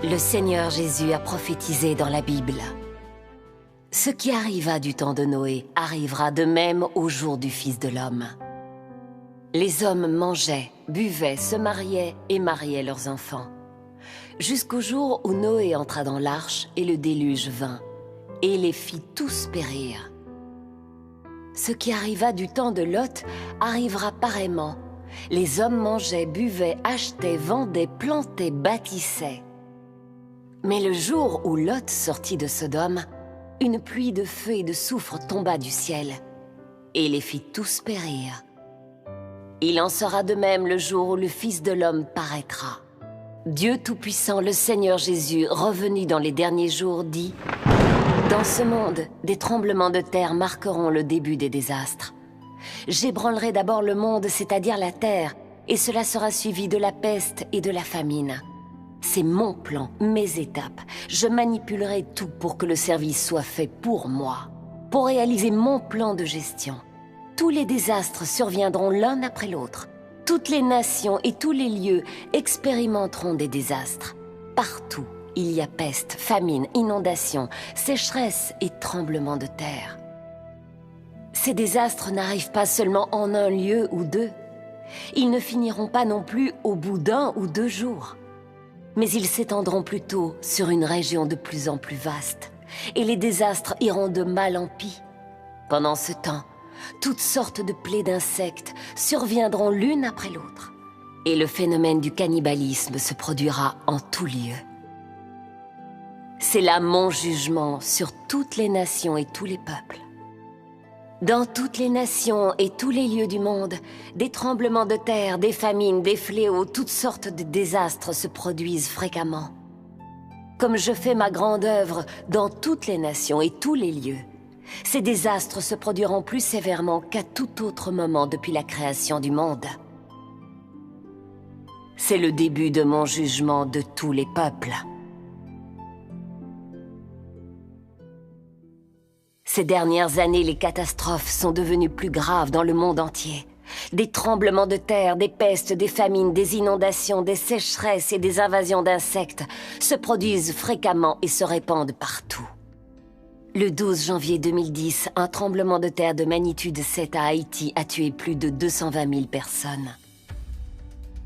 Le Seigneur Jésus a prophétisé dans la Bible. Ce qui arriva du temps de Noé arrivera de même au jour du Fils de l'homme. Les hommes mangeaient, buvaient, se mariaient et mariaient leurs enfants. Jusqu'au jour où Noé entra dans l'arche et le déluge vint, et les fit tous périr. Ce qui arriva du temps de Lot arrivera pareillement. Les hommes mangeaient, buvaient, achetaient, vendaient, plantaient, bâtissaient. Mais le jour où Lot sortit de Sodome, une pluie de feu et de soufre tomba du ciel, et les fit tous périr. Il en sera de même le jour où le Fils de l'homme paraîtra. Dieu Tout-Puissant, le Seigneur Jésus, revenu dans les derniers jours, dit « Dans ce monde, des tremblements de terre marqueront le début des désastres. J'ébranlerai d'abord le monde, c'est-à-dire la terre, et cela sera suivi de la peste et de la famine. C'est mon plan, mes étapes. Je manipulerai tout pour que le service soit fait pour moi, pour réaliser mon plan de gestion. Tous les désastres surviendront l'un après l'autre. Toutes les nations et tous les lieux expérimenteront des désastres. Partout, il y a peste, famine, inondation, sécheresse et tremblements de terre. Ces désastres n'arrivent pas seulement en un lieu ou deux. Ils ne finiront pas non plus au bout d'un ou 2 jours. Mais ils s'étendront plutôt sur une région de plus en plus vaste, et les désastres iront de mal en pis. Pendant ce temps, toutes sortes de plaies d'insectes surviendront l'une après l'autre, et le phénomène du cannibalisme se produira en tout lieu. C'est là mon jugement sur toutes les nations et tous les peuples. Dans toutes les nations et tous les lieux du monde, des tremblements de terre, des famines, des fléaux, toutes sortes de désastres se produisent fréquemment. Comme je fais ma grande œuvre dans toutes les nations et tous les lieux, ces désastres se produiront plus sévèrement qu'à tout autre moment depuis la création du monde. C'est le début de mon jugement de tous les peuples. Ces dernières années, les catastrophes sont devenues plus graves dans le monde entier. Des tremblements de terre, des pestes, des famines, des inondations, des sécheresses et des invasions d'insectes se produisent fréquemment et se répandent partout. Le 12 janvier 2010, un tremblement de terre de magnitude 7 à Haïti a tué plus de 220 000 personnes.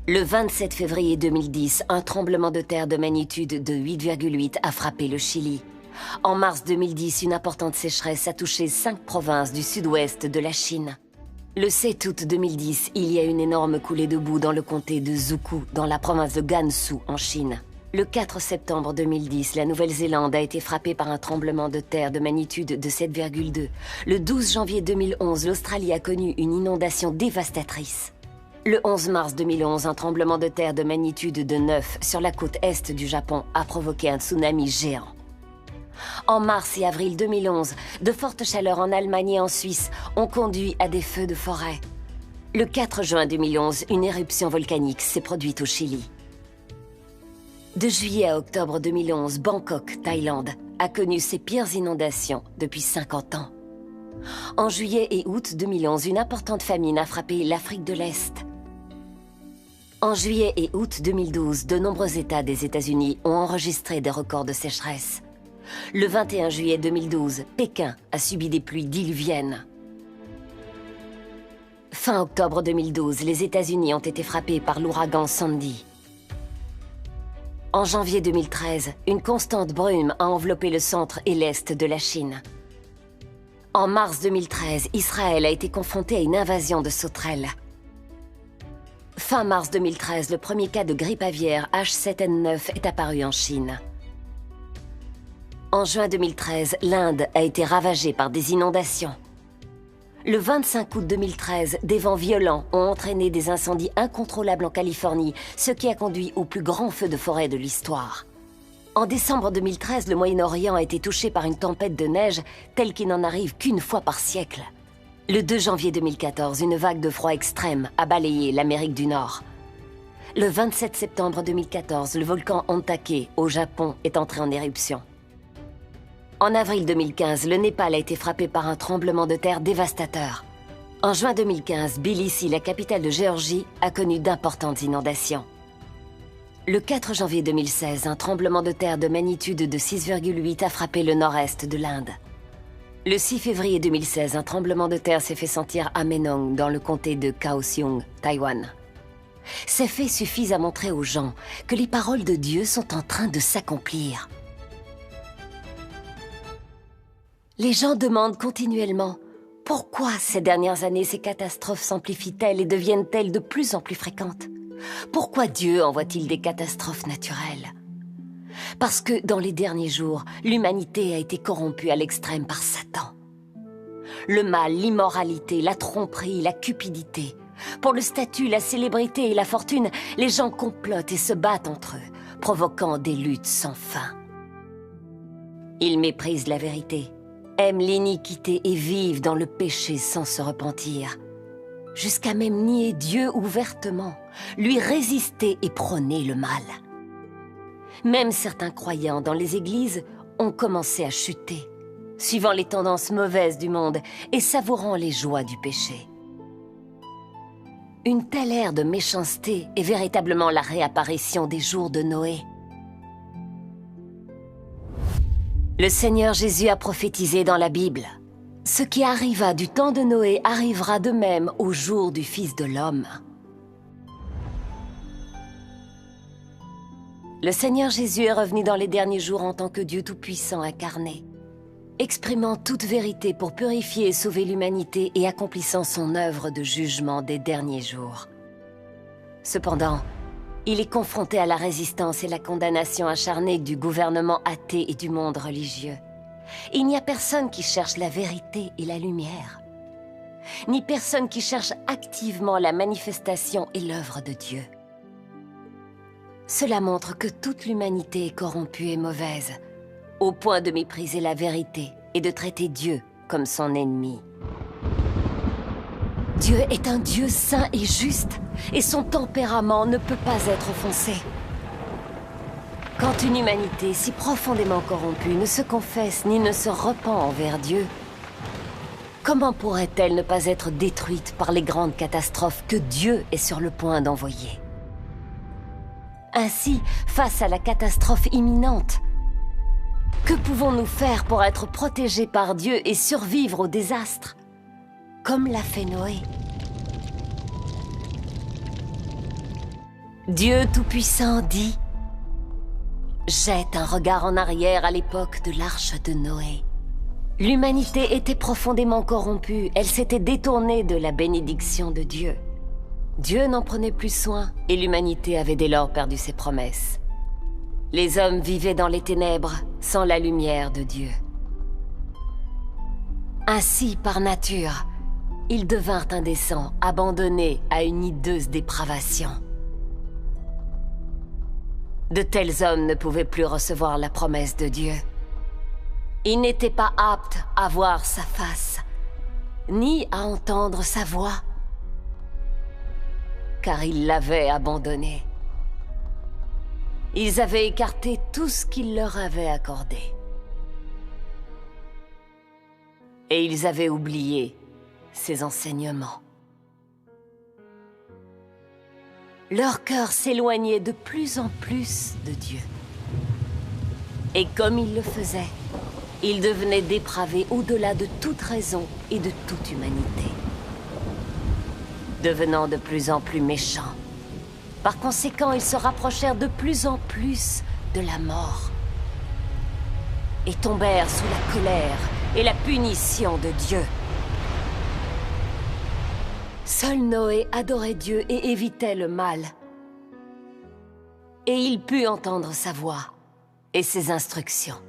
Le 27 février 2010, un tremblement de terre de magnitude de 8,8 a frappé le Chili. En mars 2010, une importante sécheresse a touché 5 provinces du sud-ouest de la Chine. Le 7 août 2010, il y a une énorme coulée de boue dans le comté de Zhukou, dans la province de Gansu, en Chine. Le 4 septembre 2010, la Nouvelle-Zélande a été frappée par un tremblement de terre de magnitude de 7,2. Le 12 janvier 2011, l'Australie a connu une inondation dévastatrice. Le 11 mars 2011, un tremblement de terre de magnitude de 9 sur la côte est du Japon a provoqué un tsunami géant. En mars et avril 2011, de fortes chaleurs en Allemagne et en Suisse ont conduit à des feux de forêt. Le 4 juin 2011, une éruption volcanique s'est produite au Chili. De juillet à octobre 2011, Bangkok, Thaïlande, a connu ses pires inondations depuis 50 ans. En juillet et août 2011, une importante famine a frappé l'Afrique de l'Est. En juillet et août 2012, de nombreux États des États-Unis ont enregistré des records de sécheresse. Le 21 juillet 2012, Pékin a subi des pluies diluviennes. Fin octobre 2012, les États-Unis ont été frappés par l'ouragan Sandy. En janvier 2013, une constante brume a enveloppé le centre et l'est de la Chine. En mars 2013, Israël a été confronté à une invasion de sauterelles. Fin mars 2013, le premier cas de grippe aviaire H7N9 est apparu en Chine. En juin 2013, l'Inde a été ravagée par des inondations. Le 25 août 2013, des vents violents ont entraîné des incendies incontrôlables en Californie, ce qui a conduit au plus grand feu de forêt de l'histoire. En décembre 2013, le Moyen-Orient a été touché par une tempête de neige telle qu'il n'en arrive qu'une fois par siècle. Le 2 janvier 2014, une vague de froid extrême a balayé l'Amérique du Nord. Le 27 septembre 2014, le volcan Ontake, au Japon, est entré en éruption. En avril 2015, le Népal a été frappé par un tremblement de terre dévastateur. En juin 2015, Tbilissi, la capitale de Géorgie, a connu d'importantes inondations. Le 4 janvier 2016, un tremblement de terre de magnitude de 6,8 a frappé le nord-est de l'Inde. Le 6 février 2016, un tremblement de terre s'est fait sentir à Menong, dans le comté de Kaohsiung, Taïwan. Ces faits suffisent à montrer aux gens que les paroles de Dieu sont en train de s'accomplir. Les gens demandent continuellement pourquoi ces dernières années ces catastrophes s'amplifient-elles et deviennent-elles de plus en plus fréquentes? Pourquoi Dieu envoie-t-il des catastrophes naturelles? Parce que dans les derniers jours, l'humanité a été corrompue à l'extrême par Satan. Le mal, l'immoralité, la tromperie, la cupidité. Pour le statut, la célébrité et la fortune, les gens complotent et se battent entre eux, provoquant des luttes sans fin. Ils méprisent la vérité, aiment l'iniquité et vivent dans le péché sans se repentir. Jusqu'à même nier Dieu ouvertement, lui résister et prôner le mal. Même certains croyants dans les églises ont commencé à chuter, suivant les tendances mauvaises du monde et savourant les joies du péché. Une telle ère de méchanceté est véritablement la réapparition des jours de Noé. Le Seigneur Jésus a prophétisé dans la Bible. Ce qui arriva du temps de Noé arrivera de même au jour du Fils de l'homme. Le Seigneur Jésus est revenu dans les derniers jours en tant que Dieu Tout-Puissant incarné, exprimant toute vérité pour purifier et sauver l'humanité et accomplissant son œuvre de jugement des derniers jours. Cependant, il est confronté à la résistance et la condamnation acharnée du gouvernement athée et du monde religieux. Il n'y a personne qui cherche la vérité et la lumière, ni personne qui cherche activement la manifestation et l'œuvre de Dieu. Cela montre que toute l'humanité est corrompue et mauvaise, au point de mépriser la vérité et de traiter Dieu comme son ennemi. Dieu est un Dieu saint et juste, et son tempérament ne peut pas être offensé. Quand une humanité si profondément corrompue ne se confesse ni ne se repent envers Dieu, comment pourrait-elle ne pas être détruite par les grandes catastrophes que Dieu est sur le point d'envoyer? Ainsi, face à la catastrophe imminente, que pouvons-nous faire pour être protégés par Dieu et survivre au désastre, comme l'a fait Noé? Dieu Tout-Puissant dit: jette un regard en arrière à l'époque de l'arche de Noé. L'humanité était profondément corrompue, elle s'était détournée de la bénédiction de Dieu. Dieu n'en prenait plus soin et l'humanité avait dès lors perdu ses promesses. Les hommes vivaient dans les ténèbres, sans la lumière de Dieu. Ainsi, par nature, ils devinrent indécents, abandonnés à une hideuse dépravation. De tels hommes ne pouvaient plus recevoir la promesse de Dieu. Ils n'étaient pas aptes à voir sa face, ni à entendre sa voix, car ils l'avaient abandonné. Ils avaient écarté tout ce qu'il leur avait accordé. Et ils avaient oublié ses enseignements. Leur cœur s'éloignait de plus en plus de Dieu. Et comme ils le faisaient, ils devenaient dépravés au-delà de toute raison et de toute humanité, devenant de plus en plus méchants. Par conséquent, ils se rapprochèrent de plus en plus de la mort et tombèrent sous la colère et la punition de Dieu. Seul Noé adorait Dieu et évitait le mal. Et il put entendre sa voix et ses instructions.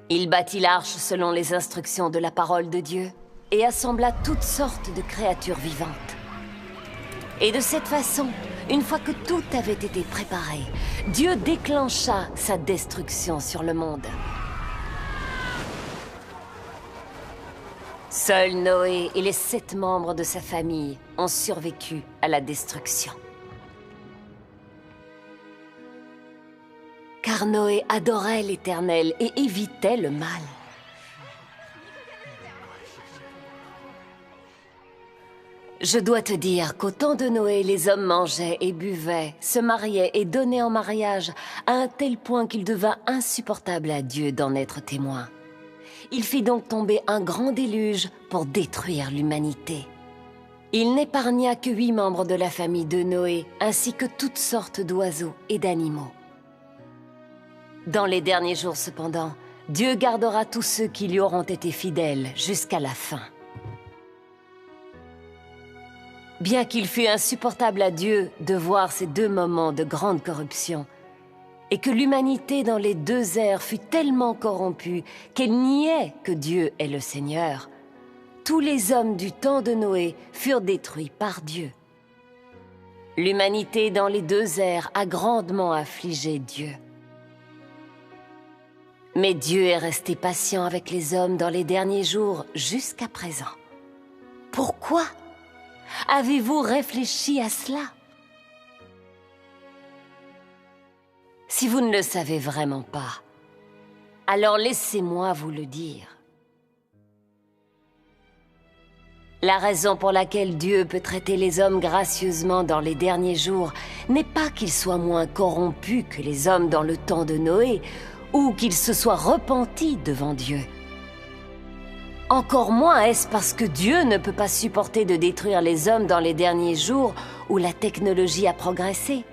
Il bâtit l'arche selon les instructions de la parole de Dieu et assembla toutes sortes de créatures vivantes. Et de cette façon, une fois que tout avait été préparé, Dieu déclencha sa destruction sur le monde. Seul Noé et les 7 membres de sa famille ont survécu à la destruction. Car Noé adorait l'Éternel et évitait le mal. Je dois te dire qu'au temps de Noé, les hommes mangeaient et buvaient, se mariaient et donnaient en mariage à un tel point qu'il devint insupportable à Dieu d'en être témoin. Il fit donc tomber un grand déluge pour détruire l'humanité. Il n'épargna que 8 membres de la famille de Noé, ainsi que toutes sortes d'oiseaux et d'animaux. Dans les derniers jours cependant, Dieu gardera tous ceux qui lui auront été fidèles jusqu'à la fin. Bien qu'il fût insupportable à Dieu de voir ces 2 moments de grande corruption, et que l'humanité dans les 2 ères fut tellement corrompue qu'elle niait que Dieu est le Seigneur, tous les hommes du temps de Noé furent détruits par Dieu. L'humanité dans les 2 ères a grandement affligé Dieu. Mais Dieu est resté patient avec les hommes dans les derniers jours jusqu'à présent. Pourquoi ? Avez-vous réfléchi à cela? Si vous ne le savez vraiment pas, alors laissez-moi vous le dire. La raison pour laquelle Dieu peut traiter les hommes gracieusement dans les derniers jours n'est pas qu'ils soient moins corrompus que les hommes dans le temps de Noé, ou qu'ils se soient repentis devant Dieu. Encore moins est-ce parce que Dieu ne peut pas supporter de détruire les hommes dans les derniers jours où la technologie a progressé.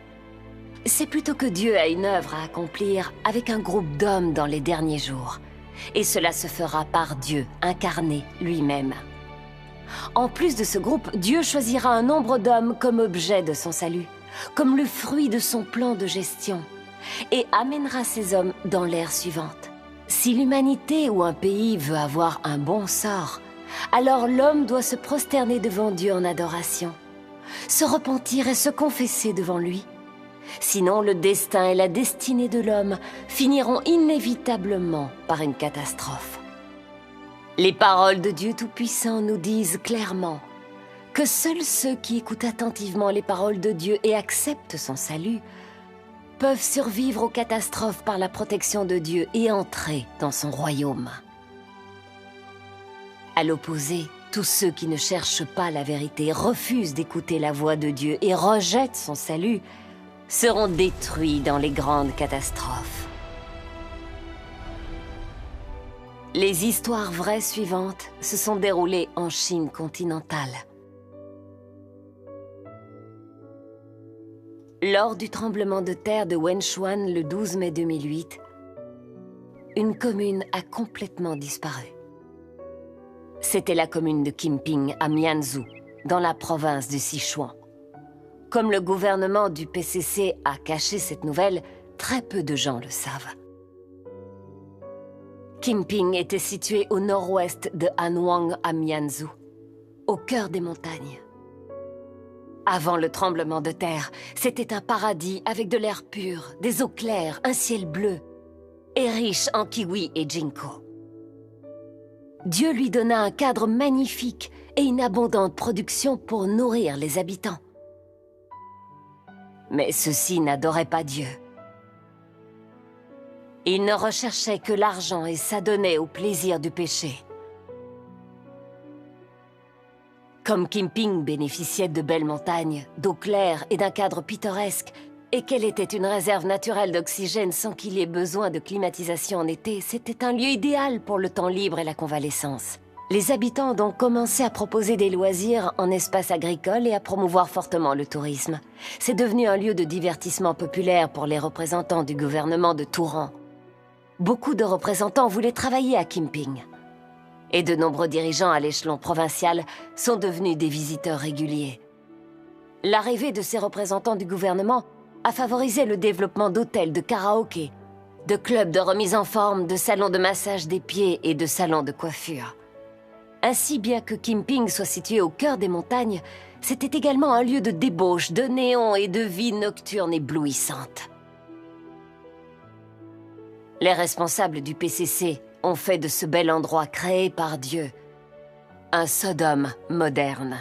C'est plutôt que Dieu a une œuvre à accomplir avec un groupe d'hommes dans les derniers jours. Et cela se fera par Dieu, incarné lui-même. En plus de ce groupe, Dieu choisira un nombre d'hommes comme objet de son salut, comme le fruit de son plan de gestion, et amènera ces hommes dans l'ère suivante. Si l'humanité ou un pays veut avoir un bon sort, alors l'homme doit se prosterner devant Dieu en adoration, se repentir et se confesser devant lui. Sinon, le destin et la destinée de l'homme finiront inévitablement par une catastrophe. Les paroles de Dieu Tout-Puissant nous disent clairement que seuls ceux qui écoutent attentivement les paroles de Dieu et acceptent son salut peuvent survivre aux catastrophes par la protection de Dieu et entrer dans son royaume. À l'opposé, tous ceux qui ne cherchent pas la vérité, refusent d'écouter la voix de Dieu et rejettent son salut, seront détruits dans les grandes catastrophes. Les histoires vraies suivantes se sont déroulées en Chine continentale. Lors du tremblement de terre de Wenchuan le 12 mai 2008, une commune a complètement disparu. C'était la commune de Qimping à Mianzhou, dans la province du Sichuan. Comme le gouvernement du PCC a caché cette nouvelle, très peu de gens le savent. Qimping était situé au nord-ouest de Hanwang à Mianzhou, au cœur des montagnes. Avant le tremblement de terre, c'était un paradis avec de l'air pur, des eaux claires, un ciel bleu, et riche en kiwis et ginkgo. Dieu lui donna un cadre magnifique et une abondante production pour nourrir les habitants. Mais ceux-ci n'adoraient pas Dieu. Ils ne recherchaient que l'argent et s'adonnaient au plaisir du péché. Comme Qimping bénéficiait de belles montagnes, d'eau claire et d'un cadre pittoresque, et qu'elle était une réserve naturelle d'oxygène sans qu'il y ait besoin de climatisation en été, c'était un lieu idéal pour le temps libre et la convalescence. Les habitants ont donc commencé à proposer des loisirs en espace agricole et à promouvoir fortement le tourisme. C'est devenu un lieu de divertissement populaire pour les représentants du gouvernement de tout rang. Beaucoup de représentants voulaient travailler à Qimping. Et de nombreux dirigeants à l'échelon provincial sont devenus des visiteurs réguliers. L'arrivée de ces représentants du gouvernement a favorisé le développement d'hôtels de karaoké, de clubs de remise en forme, de salons de massage des pieds et de salons de coiffure. Ainsi, bien que Qimping soit situé au cœur des montagnes, c'était également un lieu de débauche, de néon et de vie nocturne éblouissante. Les responsables du PCC ont fait de ce bel endroit créé par Dieu un Sodome moderne.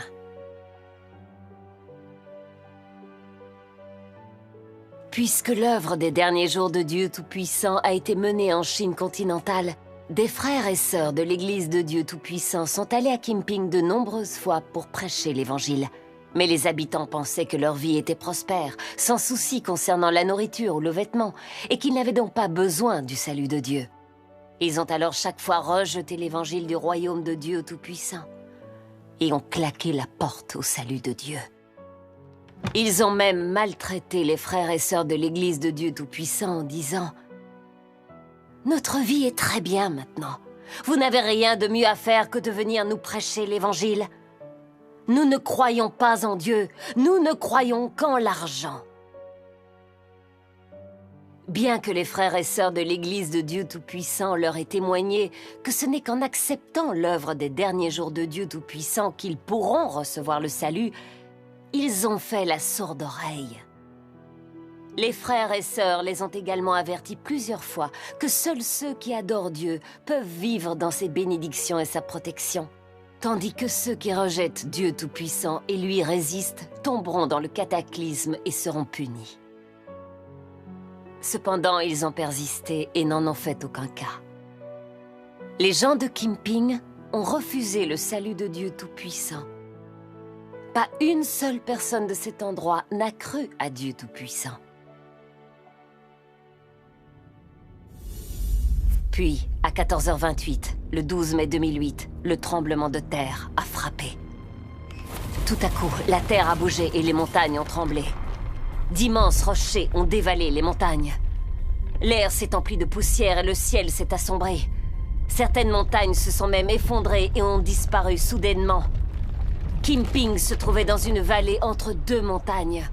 Puisque l'œuvre des derniers jours de Dieu Tout-Puissant a été menée en Chine continentale, Des frères et sœurs de l'Église de Dieu Tout-Puissant sont allés à Kimping de nombreuses fois pour prêcher l'Évangile. Mais les habitants pensaient que leur vie était prospère, sans souci concernant la nourriture ou le vêtement, et qu'ils n'avaient donc pas besoin du salut de Dieu. Ils ont alors chaque fois rejeté l'Évangile du royaume de Dieu Tout-Puissant et ont claqué la porte au salut de Dieu. Ils ont même maltraité les frères et sœurs de l'Église de Dieu Tout-Puissant en disant « Notre vie est très bien maintenant. Vous n'avez rien de mieux à faire que de venir nous prêcher l'Évangile. Nous ne croyons pas en Dieu, nous ne croyons qu'en l'argent. » Bien que les frères et sœurs de l'Église de Dieu Tout-Puissant leur aient témoigné que ce n'est qu'en acceptant l'œuvre des derniers jours de Dieu Tout-Puissant qu'ils pourront recevoir le salut, ils ont fait la sourde oreille. Les frères et sœurs les ont également avertis plusieurs fois que seuls ceux qui adorent Dieu peuvent vivre dans ses bénédictions et sa protection, tandis que ceux qui rejettent Dieu Tout-Puissant et lui résistent tomberont dans le cataclysme et seront punis. Cependant, ils ont persisté et n'en ont fait aucun cas. Les gens de Kimping ont refusé le salut de Dieu Tout-Puissant. Pas une seule personne de cet endroit n'a cru à Dieu Tout-Puissant. Puis, à 14h28, le 12 mai 2008, le tremblement de terre a frappé. Tout à coup, la terre a bougé et les montagnes ont tremblé. D'immenses rochers ont dévalé les montagnes. L'air s'est empli de poussière et le ciel s'est assombré. Certaines montagnes se sont même effondrées et ont disparu soudainement. Kimping se trouvait dans une vallée entre deux montagnes.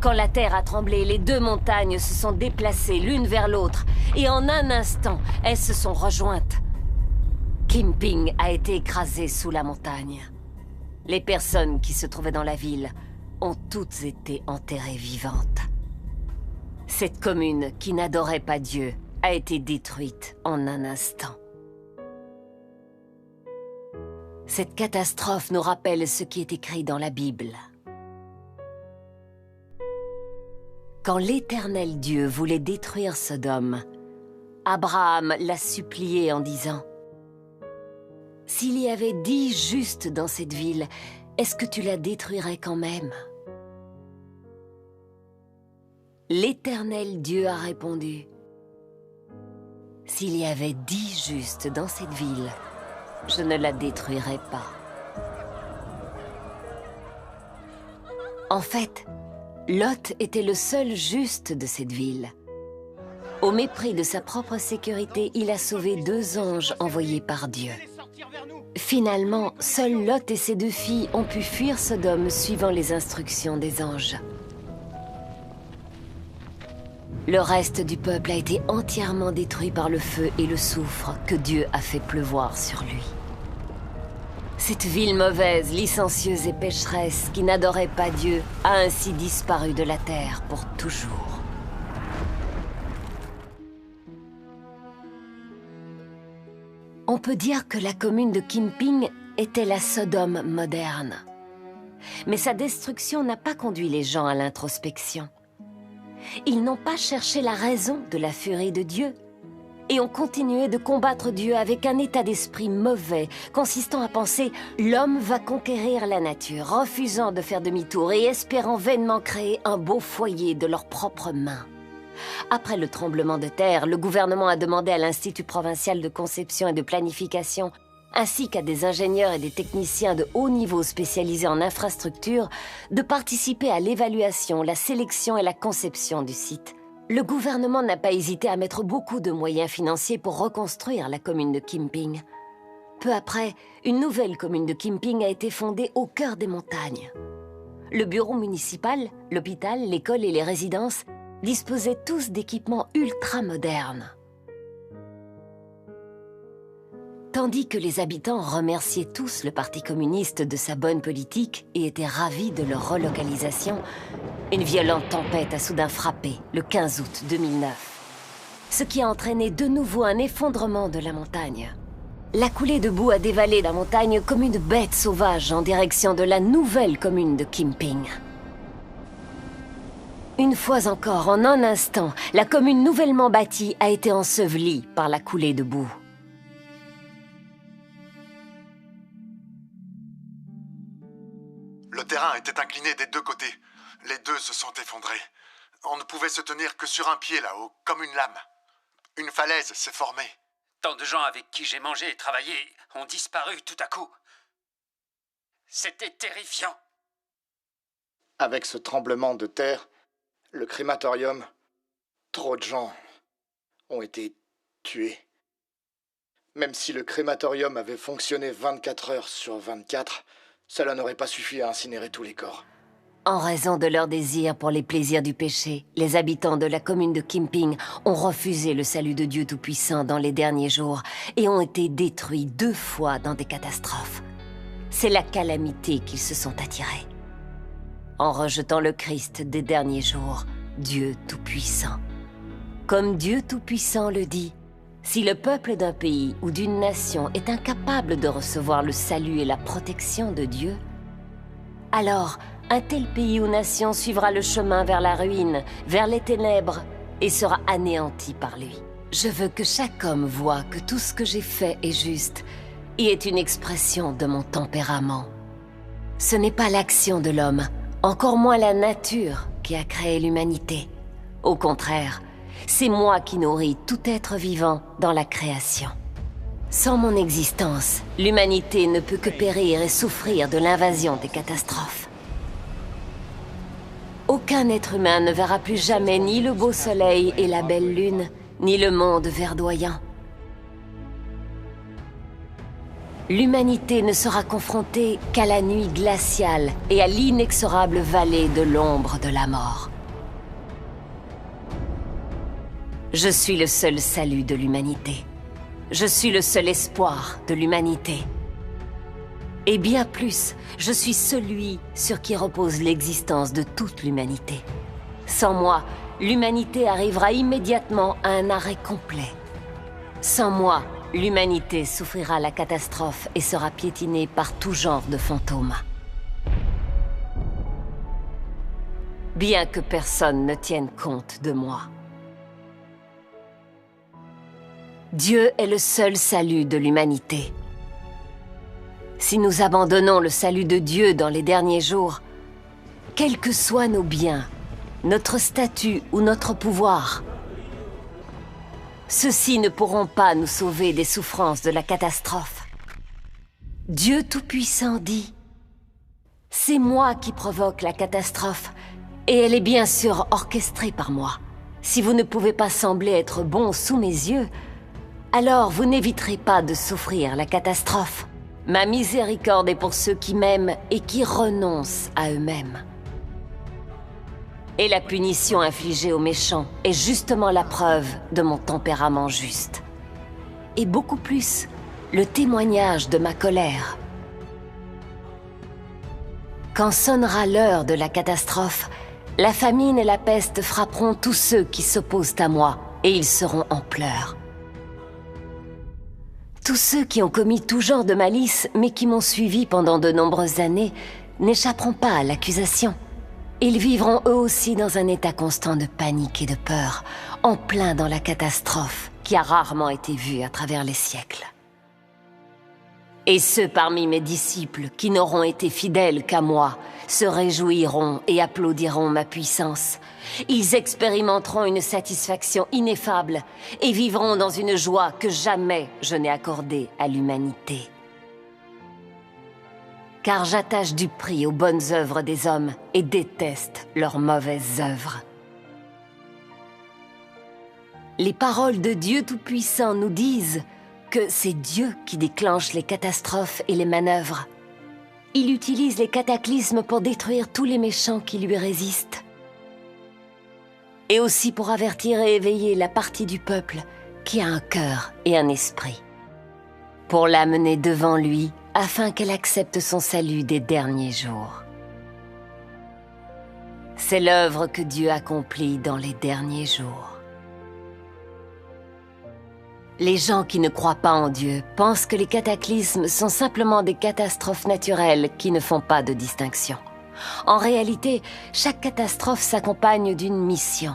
Quand la terre a tremblé, les deux montagnes se sont déplacées l'une vers l'autre et en un instant, elles se sont rejointes. Kimping a été écrasé sous la montagne. Les personnes qui se trouvaient dans la ville ont toutes été enterrées vivantes. Cette commune qui n'adorait pas Dieu a été détruite en un instant. Cette catastrophe nous rappelle ce qui est écrit dans la Bible. Quand l'Éternel Dieu voulait détruire Sodome, Abraham l'a supplié en disant « S'il y avait 10 justes dans cette ville, est-ce que tu la détruirais quand même ?» L'Éternel Dieu a répondu « S'il y avait 10 justes dans cette ville, je ne la détruirais pas. » En fait, Lot était le seul juste de cette ville. Au mépris de sa propre sécurité, il a sauvé 2 anges envoyés par Dieu. Finalement, seuls Lot et ses 2 filles ont pu fuir Sodome suivant les instructions des anges. Le reste du peuple a été entièrement détruit par le feu et le soufre que Dieu a fait pleuvoir sur lui. Cette ville mauvaise, licencieuse et pécheresse qui n'adorait pas Dieu a ainsi disparu de la terre pour toujours. On peut dire que la commune de Kimping était la Sodome moderne. Mais sa destruction n'a pas conduit les gens à l'introspection. Ils n'ont pas cherché la raison de la furie de Dieu et ont continué de combattre Dieu avec un état d'esprit mauvais, consistant à penser « l'homme va conquérir la nature », refusant de faire demi-tour et espérant vainement créer un beau foyer de leurs propres mains. Après le tremblement de terre, le gouvernement a demandé à l'Institut provincial de conception et de planification, ainsi qu'à des ingénieurs et des techniciens de haut niveau spécialisés en infrastructure, de participer à l'évaluation, la sélection et la conception du site. Le gouvernement n'a pas hésité à mettre beaucoup de moyens financiers pour reconstruire la commune de Kimping. Peu après, une nouvelle commune de Kimping a été fondée au cœur des montagnes. Le bureau municipal, l'hôpital, l'école et les résidences disposaient tous d'équipements ultra modernes. Tandis que les habitants remerciaient tous le Parti communiste de sa bonne politique et étaient ravis de leur relocalisation, une violente tempête a soudain frappé le 15 août 2009, ce qui a entraîné de nouveau un effondrement de la montagne. La coulée de boue a dévalé la montagne comme une bête sauvage en direction de la nouvelle commune de Kimping. Une fois encore, en un instant, la commune nouvellement bâtie a été ensevelie par la coulée de boue. Le terrain était incliné des deux côtés. Les deux se sont effondrés. On ne pouvait se tenir que sur un pied là-haut, comme une lame. Une falaise s'est formée. Tant de gens avec qui j'ai mangé et travaillé ont disparu tout à coup. C'était terrifiant. Avec ce tremblement de terre, le crématorium, trop de gens ont été tués. Même si le crématorium avait fonctionné 24 heures sur 24, cela n'aurait pas suffi à incinérer tous les corps. En raison de leur désir pour les plaisirs du péché, les habitants de la commune de Kimping ont refusé le salut de Dieu Tout-Puissant dans les derniers jours et ont été détruits 2 fois dans des catastrophes. C'est la calamité qu'ils se sont attirés. En rejetant le Christ des derniers jours, Dieu Tout-Puissant. Comme Dieu Tout-Puissant le dit, si le peuple d'un pays ou d'une nation est incapable de recevoir le salut et la protection de Dieu, alors un tel pays ou nation suivra le chemin vers la ruine, vers les ténèbres, et sera anéanti par lui. Je veux que chaque homme voie que tout ce que j'ai fait est juste, et est une expression de mon tempérament. Ce n'est pas l'action de l'homme, encore moins la nature, qui a créé l'humanité. Au contraire, c'est moi qui nourris tout être vivant dans la création. Sans mon existence, l'humanité ne peut que périr et souffrir de l'invasion des catastrophes. Aucun être humain ne verra plus jamais ni le beau soleil et la belle lune, ni le monde verdoyant. L'humanité ne sera confrontée qu'à la nuit glaciale et à l'inexorable vallée de l'ombre de la mort. Je suis le seul salut de l'humanité. Je suis le seul espoir de l'humanité. Et bien plus, je suis celui sur qui repose l'existence de toute l'humanité. Sans moi, l'humanité arrivera immédiatement à un arrêt complet. Sans moi, l'humanité souffrira la catastrophe et sera piétinée par tout genre de fantômes. Bien que personne ne tienne compte de moi. Dieu est le seul salut de l'humanité. Si nous abandonnons le salut de Dieu dans les derniers jours, quels que soient nos biens, notre statut ou notre pouvoir, ceux-ci ne pourront pas nous sauver des souffrances de la catastrophe. Dieu Tout-Puissant dit « C'est moi qui provoque la catastrophe, et elle est bien sûr orchestrée par moi. Si vous ne pouvez pas sembler être bon sous mes yeux, alors vous n'éviterez pas de souffrir la catastrophe. Ma miséricorde est pour ceux qui m'aiment et qui renoncent à eux-mêmes. Et la punition infligée aux méchants est justement la preuve de mon tempérament juste. Et beaucoup plus, le témoignage de ma colère. Quand sonnera l'heure de la catastrophe, la famine et la peste frapperont tous ceux qui s'opposent à moi, et ils seront en pleurs. Tous ceux qui ont commis tout genre de malice, mais qui m'ont suivi pendant de nombreuses années, n'échapperont pas à l'accusation. Ils vivront eux aussi dans un état constant de panique et de peur, en plein dans la catastrophe qui a rarement été vue à travers les siècles. Et ceux parmi mes disciples qui n'auront été fidèles qu'à moi se réjouiront et applaudiront ma puissance. Ils expérimenteront une satisfaction ineffable et vivront dans une joie que jamais je n'ai accordée à l'humanité. Car j'attache du prix aux bonnes œuvres des hommes et déteste leurs mauvaises œuvres. Les paroles de Dieu Tout-Puissant nous disent que c'est Dieu qui déclenche les catastrophes et les manœuvres. Il utilise les cataclysmes pour détruire tous les méchants qui lui résistent. Et aussi pour avertir et éveiller la partie du peuple qui a un cœur et un esprit. Pour l'amener devant lui afin qu'elle accepte son salut des derniers jours. C'est l'œuvre que Dieu accomplit dans les derniers jours. Les gens qui ne croient pas en Dieu pensent que les cataclysmes sont simplement des catastrophes naturelles qui ne font pas de distinction. En réalité, chaque catastrophe s'accompagne d'une mission.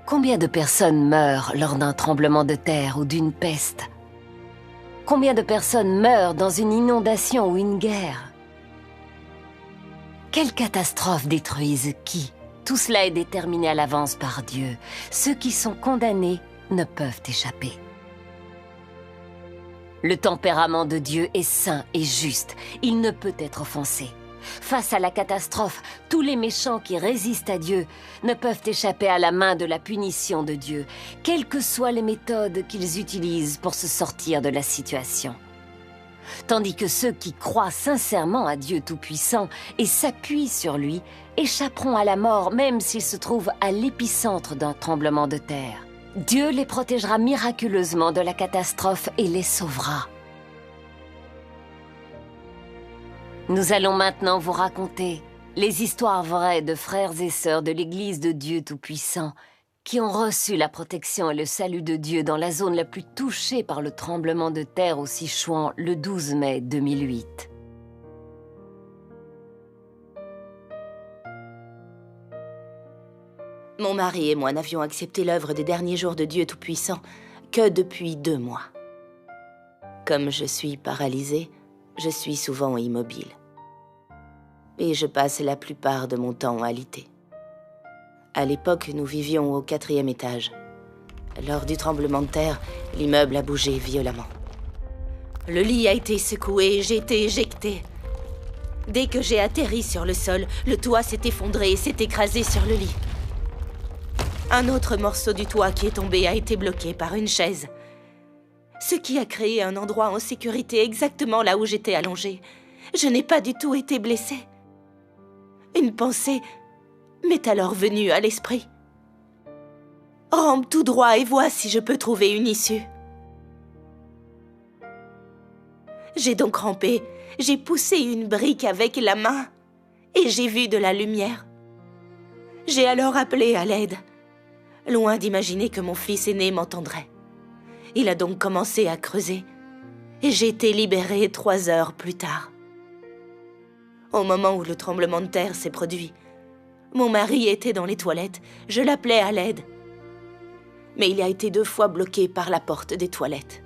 Combien de personnes meurent lors d'un tremblement de terre ou d'une peste? Combien de personnes meurent dans une inondation ou une guerre? Quelles catastrophes détruisent qui? Tout cela est déterminé à l'avance par Dieu. Ceux qui sont condamnés ne peuvent échapper. Le tempérament de Dieu est saint et juste. Il ne peut être offensé. Face à la catastrophe, tous les méchants qui résistent à Dieu ne peuvent échapper à la main de la punition de Dieu, quelles que soient les méthodes qu'ils utilisent pour se sortir de la situation. Tandis que ceux qui croient sincèrement à Dieu Tout-Puissant et s'appuient sur lui échapperont à la mort même s'ils se trouvent à l'épicentre d'un tremblement de terre. Dieu les protégera miraculeusement de la catastrophe et les sauvera. Nous allons maintenant vous raconter les histoires vraies de frères et sœurs de l'Église de Dieu Tout-Puissant qui ont reçu la protection et le salut de Dieu dans la zone la plus touchée par le tremblement de terre au Sichuan le 12 mai 2008. Mon mari et moi n'avions accepté l'œuvre des derniers jours de Dieu Tout-Puissant que depuis 2 mois. Comme je suis paralysée, je suis souvent immobile. Et je passe la plupart de mon temps alité. À l'époque, nous vivions au 4e étage. Lors du tremblement de terre, l'immeuble a bougé violemment. Le lit a été secoué et j'ai été éjectée. Dès que j'ai atterri sur le sol, le toit s'est effondré et s'est écrasé sur le lit. Un autre morceau du toit qui est tombé a été bloqué par une chaise. Ce qui a créé un endroit en sécurité exactement là où j'étais allongée. Je n'ai pas du tout été blessée. Une pensée m'est alors venue à l'esprit. Rampe tout droit et vois si je peux trouver une issue. J'ai donc rampé, j'ai poussé une brique avec la main et j'ai vu de la lumière. J'ai alors appelé à l'aide, loin d'imaginer que mon fils aîné m'entendrait. Il a donc commencé à creuser et j'ai été libérée 3 heures plus tard. Au moment où le tremblement de terre s'est produit, mon mari était dans les toilettes, je l'appelais à l'aide. Mais il a été 2 fois bloqué par la porte des toilettes.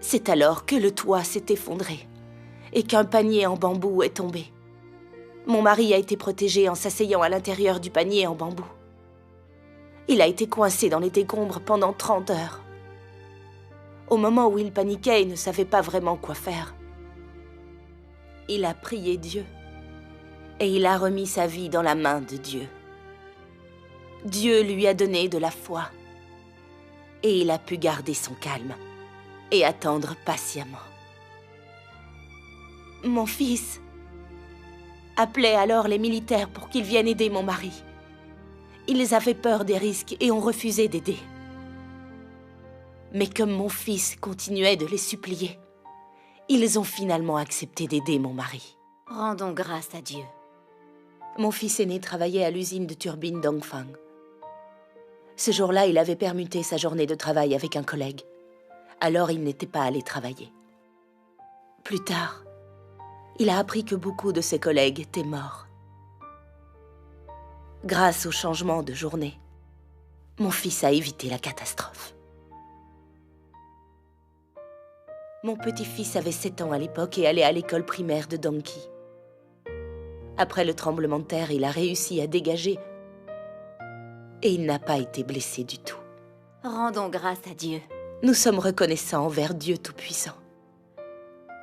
C'est alors que le toit s'est effondré et qu'un panier en bambou est tombé. Mon mari a été protégé en s'asseyant à l'intérieur du panier en bambou. Il a été coincé dans les décombres pendant 30 heures. Au moment où il paniquait et ne savait pas vraiment quoi faire, il a prié Dieu et il a remis sa vie dans la main de Dieu. Dieu lui a donné de la foi et il a pu garder son calme et attendre patiemment. Mon fils appelait alors les militaires pour qu'ils viennent aider mon mari. Ils avaient peur des risques et ont refusé d'aider. Mais comme mon fils continuait de les supplier, ils ont finalement accepté d'aider mon mari. Rendons grâce à Dieu. Mon fils aîné travaillait à l'usine de turbines Dongfang. Ce jour-là, il avait permuté sa journée de travail avec un collègue. Alors, il n'était pas allé travailler. Plus tard, il a appris que beaucoup de ses collègues étaient morts. Grâce au changement de journée, mon fils a évité la catastrophe. Mon petit-fils avait 7 ans à l'époque et allait à l'école primaire de Dongki. Après le tremblement de terre, il a réussi à dégager et il n'a pas été blessé du tout. Rendons grâce à Dieu. Nous sommes reconnaissants envers Dieu Tout-Puissant.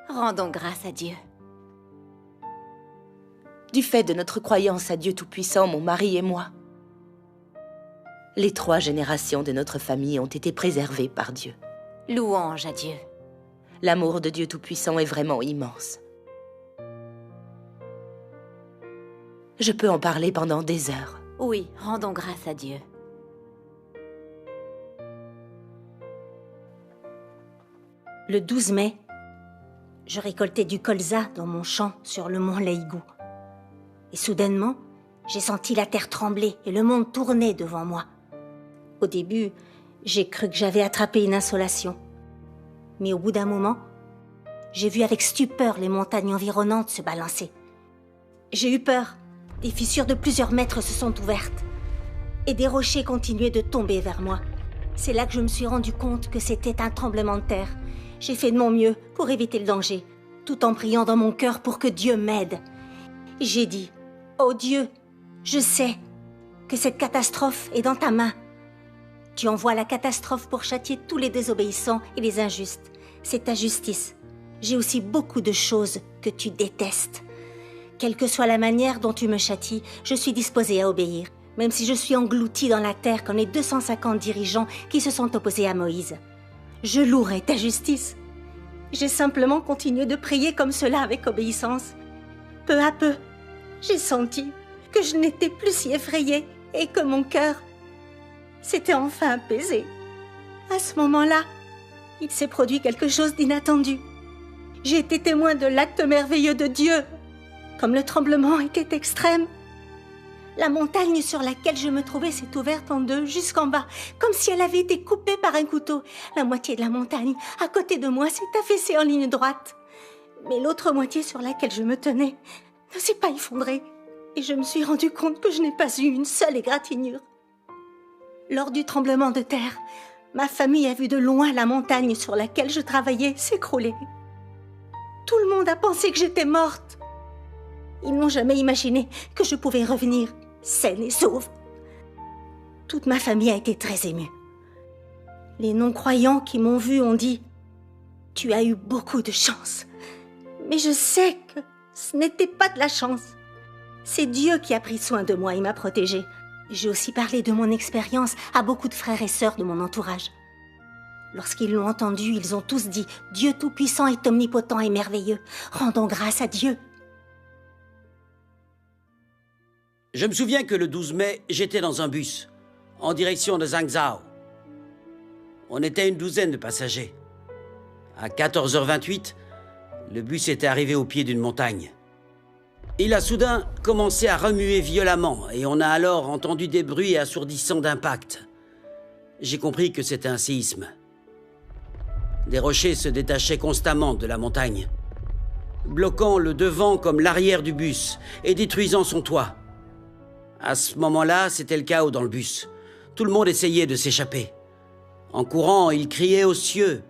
Rendons grâce à Dieu. Du fait de notre croyance à Dieu Tout-Puissant, mon mari et moi, les 3 générations de notre famille ont été préservées par Dieu. Louange à Dieu. L'amour de Dieu Tout-Puissant est vraiment immense. Je peux en parler pendant des heures. Oui, rendons grâce à Dieu. Le 12 mai, je récoltais du colza dans mon champ sur le mont Leigou. Et soudainement, j'ai senti la terre trembler et le monde tourner devant moi. Au début, j'ai cru que j'avais attrapé une insolation. Mais au bout d'un moment, j'ai vu avec stupeur les montagnes environnantes se balancer. J'ai eu peur. Des fissures de plusieurs mètres se sont ouvertes. Et des rochers continuaient de tomber vers moi. C'est là que je me suis rendu compte que c'était un tremblement de terre. J'ai fait de mon mieux pour éviter le danger, tout en priant dans mon cœur pour que Dieu m'aide. J'ai dit, « Oh Dieu, je sais que cette catastrophe est dans ta main. Tu envoies la catastrophe pour châtier tous les désobéissants et les injustes. C'est ta justice. J'ai aussi beaucoup de choses que tu détestes. Quelle que soit la manière dont tu me châties, je suis disposée à obéir, même si je suis engloutie dans la terre comme les 250 dirigeants qui se sont opposés à Moïse. Je louerai ta justice. » J'ai simplement continué de prier comme cela avec obéissance. Peu à peu, j'ai senti que je n'étais plus si effrayée et que mon cœur s'était enfin apaisé. À ce moment-là, il s'est produit quelque chose d'inattendu. J'ai été témoin de l'acte merveilleux de Dieu. Comme le tremblement était extrême, la montagne sur laquelle je me trouvais s'est ouverte en deux jusqu'en bas, comme si elle avait été coupée par un couteau. La moitié de la montagne, à côté de moi, s'est affaissée en ligne droite. Mais l'autre moitié sur laquelle je me tenais ne s'est pas effondrée. Et je me suis rendu compte que je n'ai pas eu une seule égratignure. Lors du tremblement de terre, ma famille a vu de loin la montagne sur laquelle je travaillais s'écrouler. Tout le monde a pensé que j'étais morte. Ils n'ont jamais imaginé que je pouvais revenir saine et sauve. Toute ma famille a été très émue. Les non-croyants qui m'ont vue ont dit « Tu as eu beaucoup de chance. » Mais je sais que ce n'était pas de la chance. C'est Dieu qui a pris soin de moi et m'a protégée. J'ai aussi parlé de mon expérience à beaucoup de frères et sœurs de mon entourage. Lorsqu'ils l'ont entendu, ils ont tous dit « Dieu Tout-Puissant est omnipotent et merveilleux. Rendons grâce à Dieu. » Je me souviens que le 12 mai, j'étais dans un bus, en direction de Zhangzhou. On était une douzaine de passagers. À 14h28, le bus était arrivé au pied d'une montagne. Il a soudain commencé à remuer violemment et on a alors entendu des bruits assourdissants d'impact. J'ai compris que c'était un séisme. Des rochers se détachaient constamment de la montagne, bloquant le devant comme l'arrière du bus et détruisant son toit. À ce moment-là, c'était le chaos dans le bus. Tout le monde essayait de s'échapper. En courant, ils criaient aux cieux.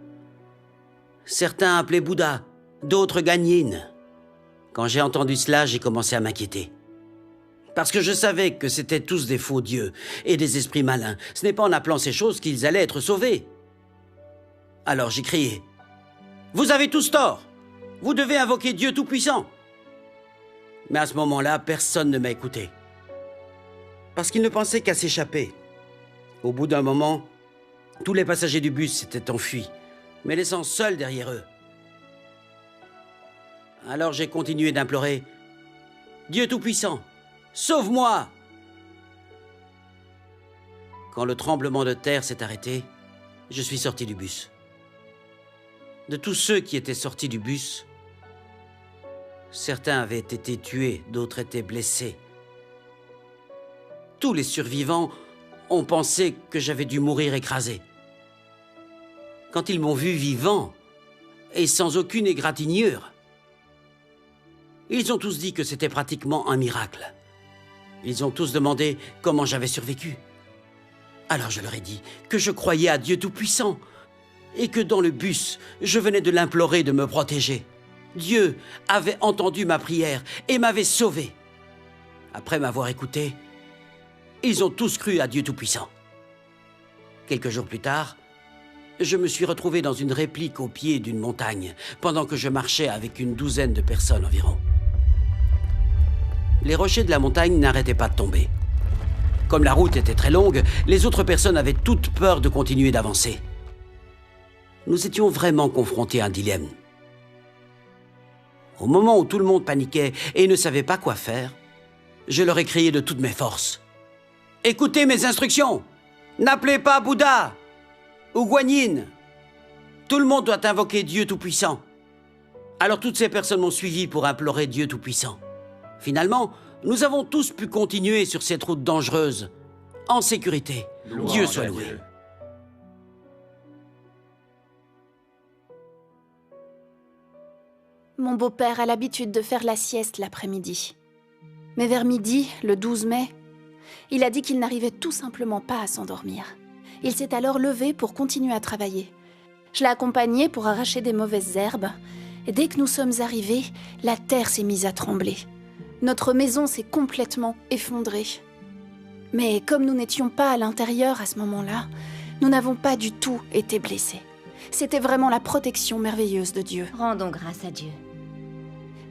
Certains appelaient Bouddha, d'autres Guanyin. Quand j'ai entendu cela, j'ai commencé à m'inquiéter. Parce que je savais que c'étaient tous des faux dieux et des esprits malins. Ce n'est pas en appelant ces choses qu'ils allaient être sauvés. Alors j'ai crié. « Vous avez tous tort! Vous devez invoquer Dieu Tout-Puissant !» Mais à ce moment-là, personne ne m'a écouté. Parce qu'ils ne pensaient qu'à s'échapper. Au bout d'un moment, tous les passagers du bus s'étaient enfuis, me laissant seul derrière eux. Alors j'ai continué d'implorer « Dieu Tout-Puissant, sauve-moi !» Quand le tremblement de terre s'est arrêté, je suis sorti du bus. De tous ceux qui étaient sortis du bus, certains avaient été tués, d'autres étaient blessés. Tous les survivants ont pensé que j'avais dû mourir écrasé. Quand ils m'ont vu vivant et sans aucune égratignure, ils ont tous dit que c'était pratiquement un miracle. Ils ont tous demandé comment j'avais survécu. Alors je leur ai dit que je croyais à Dieu Tout-Puissant et que dans le bus, je venais de l'implorer de me protéger. Dieu avait entendu ma prière et m'avait sauvé. Après m'avoir écouté, ils ont tous cru à Dieu Tout-Puissant. Quelques jours plus tard, je me suis retrouvé dans une réplique au pied d'une montagne pendant que je marchais avec une douzaine de personnes environ. Les rochers de la montagne n'arrêtaient pas de tomber. Comme la route était très longue, les autres personnes avaient toutes peur de continuer d'avancer. Nous étions vraiment confrontés à un dilemme. Au moment où tout le monde paniquait et ne savait pas quoi faire, je leur ai crié de toutes mes forces. « Écoutez mes instructions! N'appelez pas Bouddha ou Guanyin! Tout le monde doit invoquer Dieu Tout-Puissant. » Alors toutes ces personnes m'ont suivi pour implorer Dieu Tout-Puissant. Finalement, nous avons tous pu continuer sur cette route dangereuse, en sécurité. Dieu soit loué. Mon beau-père a l'habitude de faire la sieste l'après-midi. Mais vers midi, le 12 mai, il a dit qu'il n'arrivait tout simplement pas à s'endormir. Il s'est alors levé pour continuer à travailler. Je l'ai accompagné pour arracher des mauvaises herbes. Et dès que nous sommes arrivés, la terre s'est mise à trembler. Notre maison s'est complètement effondrée. Mais comme nous n'étions pas à l'intérieur à ce moment-là, nous n'avons pas du tout été blessés. C'était vraiment la protection merveilleuse de Dieu. Rendons grâce à Dieu.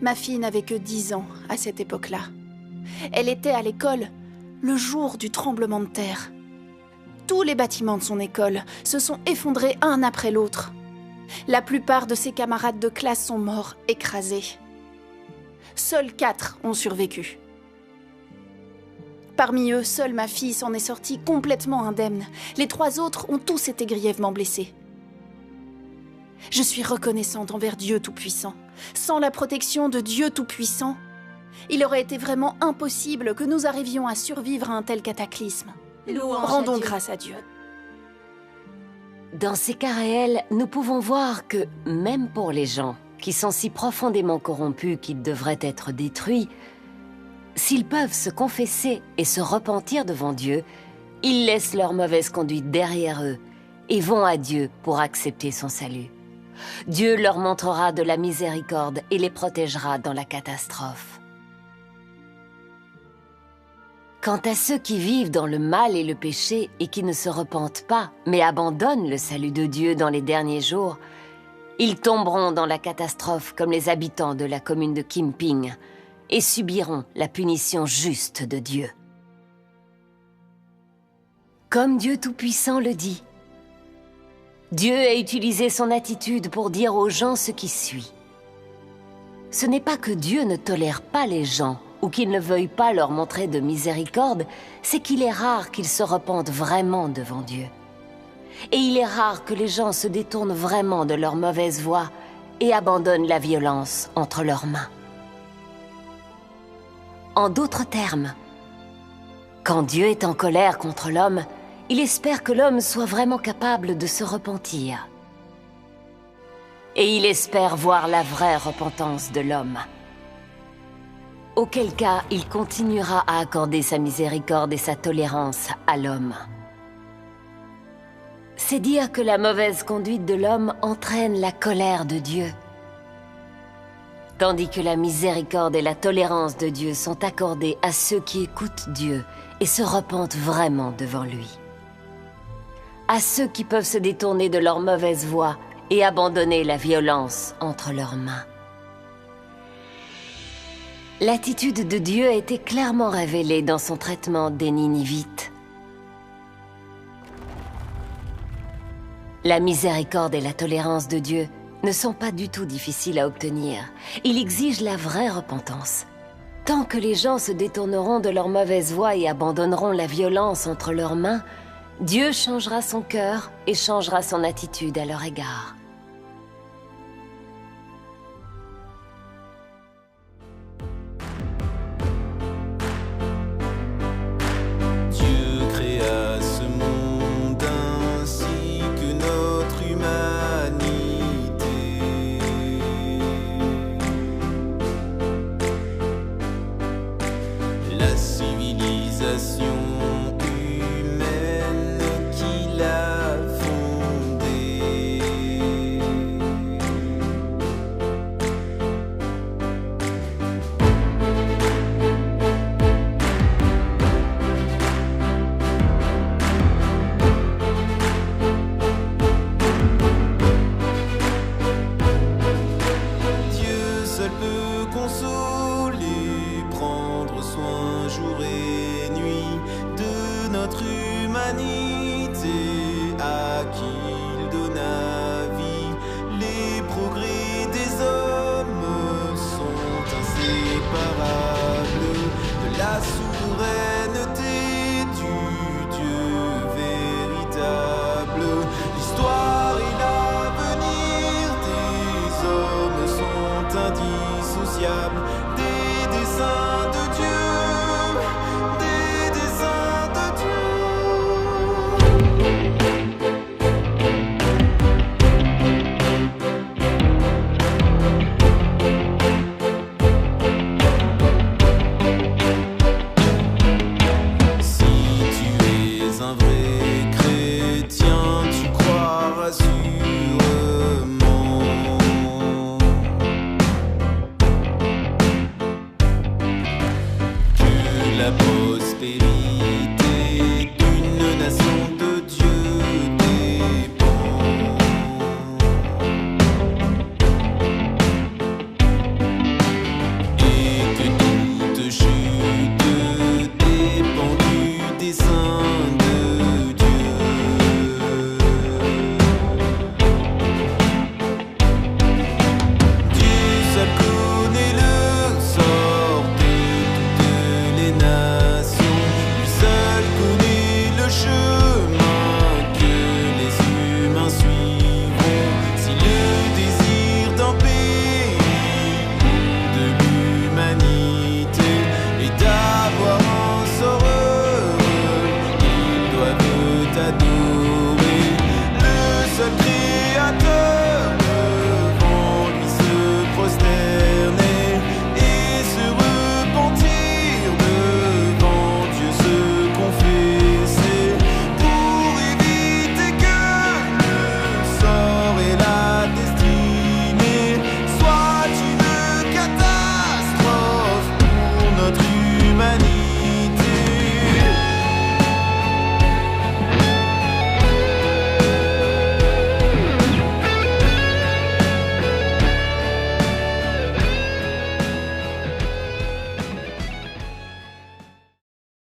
Ma fille n'avait que 10 ans à cette époque-là. Elle était à l'école le jour du tremblement de terre. Tous les bâtiments de son école se sont effondrés un après l'autre. La plupart de ses camarades de classe sont morts écrasés. Seuls 4 ont survécu. Parmi eux, seule ma fille s'en est sortie complètement indemne. Les 3 autres ont tous été grièvement blessés. Je suis reconnaissante envers Dieu Tout-Puissant. Sans la protection de Dieu Tout-Puissant, il aurait été vraiment impossible que nous arrivions à survivre à un tel cataclysme. Rendons grâce à Dieu. Dans ces cas réels, nous pouvons voir que, même pour les gens qui sont si profondément corrompus qu'ils devraient être détruits, s'ils peuvent se confesser et se repentir devant Dieu, ils laissent leur mauvaise conduite derrière eux et vont à Dieu pour accepter son salut. Dieu leur montrera de la miséricorde et les protégera dans la catastrophe. Quant à ceux qui vivent dans le mal et le péché et qui ne se repentent pas, mais abandonnent le salut de Dieu dans les derniers jours, ils tomberont dans la catastrophe comme les habitants de la commune de Kimping et subiront la punition juste de Dieu. Comme Dieu Tout-Puissant le dit, Dieu a utilisé son attitude pour dire aux gens ce qui suit. Ce n'est pas que Dieu ne tolère pas les gens ou qu'il ne veuille pas leur montrer de miséricorde, c'est qu'il est rare qu'ils se repentent vraiment devant Dieu. Et il est rare que les gens se détournent vraiment de leur mauvaise voie et abandonnent la violence entre leurs mains. En d'autres termes, quand Dieu est en colère contre l'homme, il espère que l'homme soit vraiment capable de se repentir. Et il espère voir la vraie repentance de l'homme. Auquel cas, il continuera à accorder sa miséricorde et sa tolérance à l'homme. C'est dire que la mauvaise conduite de l'homme entraîne la colère de Dieu, tandis que la miséricorde et la tolérance de Dieu sont accordées à ceux qui écoutent Dieu et se repentent vraiment devant lui. À ceux qui peuvent se détourner de leur mauvaise voie et abandonner la violence entre leurs mains. L'attitude de Dieu a été clairement révélée dans son traitement des Ninivites. La miséricorde et la tolérance de Dieu ne sont pas du tout difficiles à obtenir. Il exige la vraie repentance. Tant que les gens se détourneront de leur mauvaise voie et abandonneront la violence entre leurs mains, Dieu changera son cœur et changera son attitude à leur égard. oiseau.